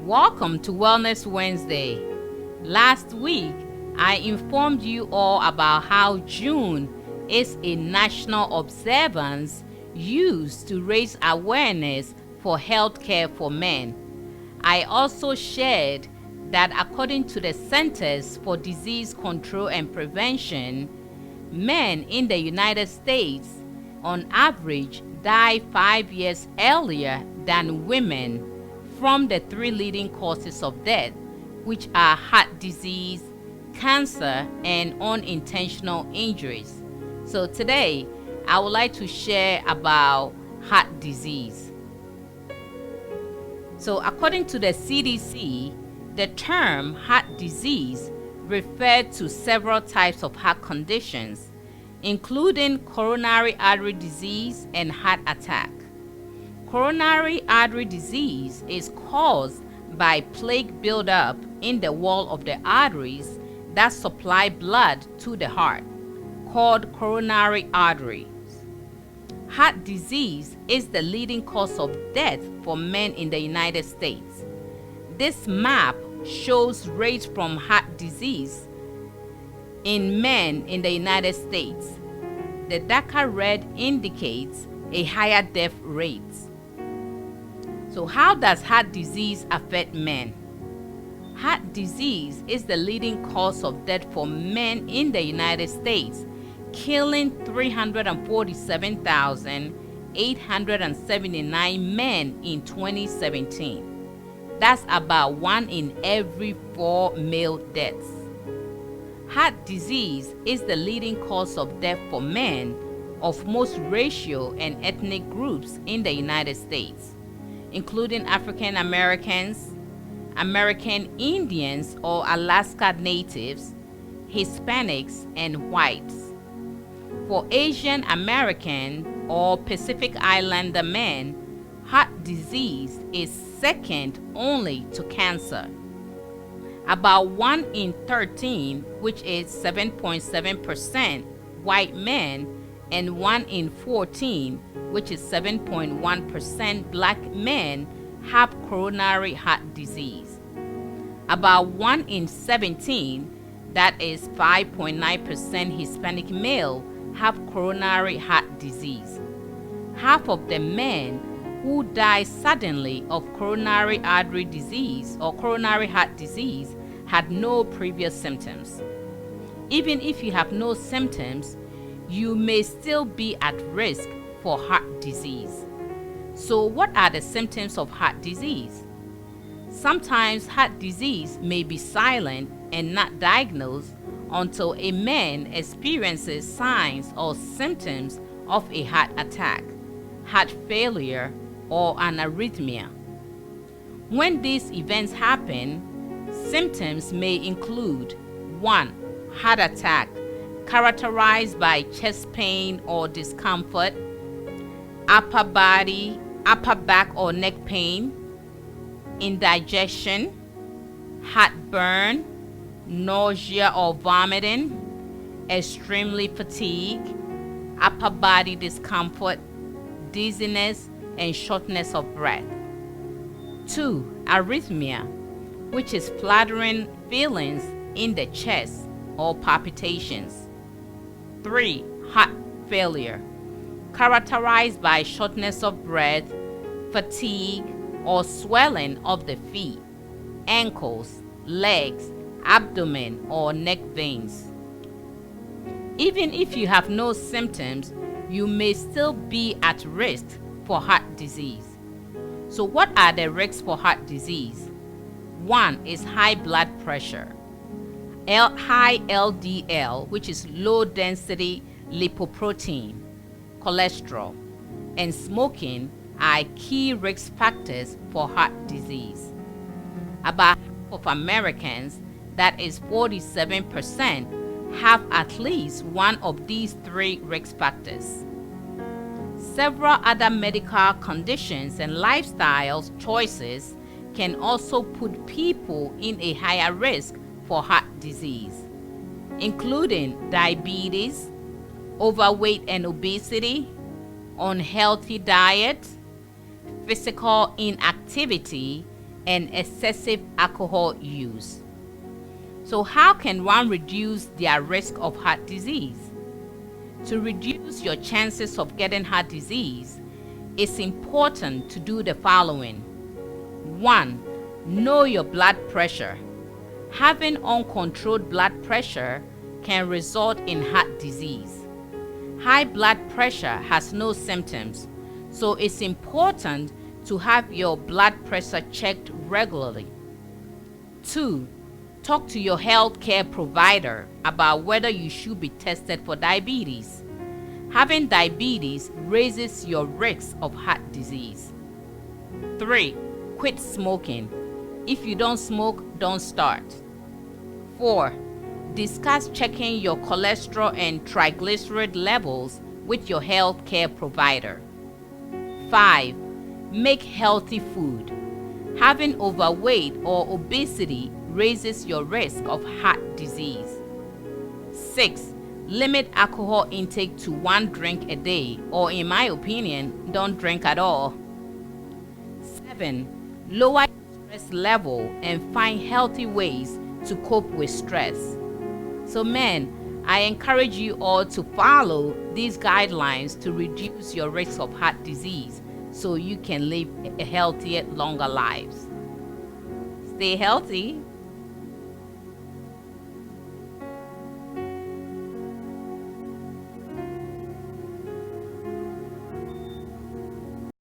Welcome to Wellness Wednesday. Last week, I informed you all about how June is a national observance used to raise awareness for healthcare for men. I also shared that according to the Centers for Disease Control and Prevention, men in the United States on average die 5 years earlier than women from the 3 leading causes of death, which are heart disease, cancer, and unintentional injuries. So today, I would like to share about heart disease. So according to the CDC, the term heart disease referred to several types of heart conditions, including coronary artery disease and heart attack. Coronary artery disease is caused by plaque buildup in the wall of the arteries that supply blood to the heart, called coronary arteries. Heart disease is the leading cause of death for men in the United States. This map shows rates from heart disease in men in the United States. The darker red indicates a higher death rate. So how does heart disease affect men? Heart disease is the leading cause of death for men in the United States, killing 347,879 men in 2017. That's about 1 in every 4 male deaths. Heart disease is the leading cause of death for men of most racial and ethnic groups in the United States, including African Americans, American Indians or Alaska Natives, Hispanics, and whites. For Asian American or Pacific Islander men, heart disease is second only to cancer. About 1 in 13, which is 7.7%, white men, and 1 in 14, which is 7.1%, black men have coronary heart disease. About 1 in 17, that is 5.9%, Hispanic male have coronary heart disease. Half of the men who die suddenly of coronary artery disease or coronary heart disease had no previous symptoms. Even if you have no symptoms, you may still be at risk for heart disease. So what are the symptoms of heart disease? Sometimes heart disease may be silent and not diagnosed until a man experiences signs or symptoms of a heart attack, heart failure, or an arrhythmia. When these events happen, symptoms may include 1. Heart attack, characterized by chest pain or discomfort, upper back or neck pain, indigestion, heartburn, nausea or vomiting, extremely fatigue, upper body discomfort, dizziness, and shortness of breath. 2. Arrhythmia, which is fluttering feelings in the chest or palpitations. 3. Heart failure, characterized by shortness of breath, fatigue, or swelling of the feet, ankles, legs, abdomen, or neck veins. Even if you have no symptoms, you may still be at risk for heart disease. So what are the risks for heart disease? 1 is high blood pressure. High LDL, which is low density lipoprotein, cholesterol, and smoking are key risk factors for heart disease. About half of Americans, that is 47%, have at least one of these 3 risk factors. Several other medical conditions and lifestyle choices can also put people in a higher risk for heart disease, including diabetes, overweight and obesity, unhealthy diet, physical inactivity, and excessive alcohol use. So how can one reduce their risk of heart disease? To reduce your chances of getting heart disease, it's important to do the following. 1. Know your blood pressure. Having uncontrolled blood pressure can result in heart disease. High blood pressure has no symptoms, so it's important to have your blood pressure checked regularly. 2. Talk to your healthcare provider about whether you should be tested for diabetes. Having diabetes raises your risk of heart disease. 3. Quit smoking. If you don't smoke, don't start. 4. Discuss checking your cholesterol and triglyceride levels with your healthcare provider. 5. Make healthy food. Having overweight or obesity raises your risk of heart disease. 6. Limit alcohol intake to 1 drink a day, or in my opinion, don't drink at all. 7. Lower your stress level and find healthy ways to cope with stress. So men, I encourage you all to follow these guidelines to reduce your risk of heart disease so you can live a healthier, longer lives. Stay healthy.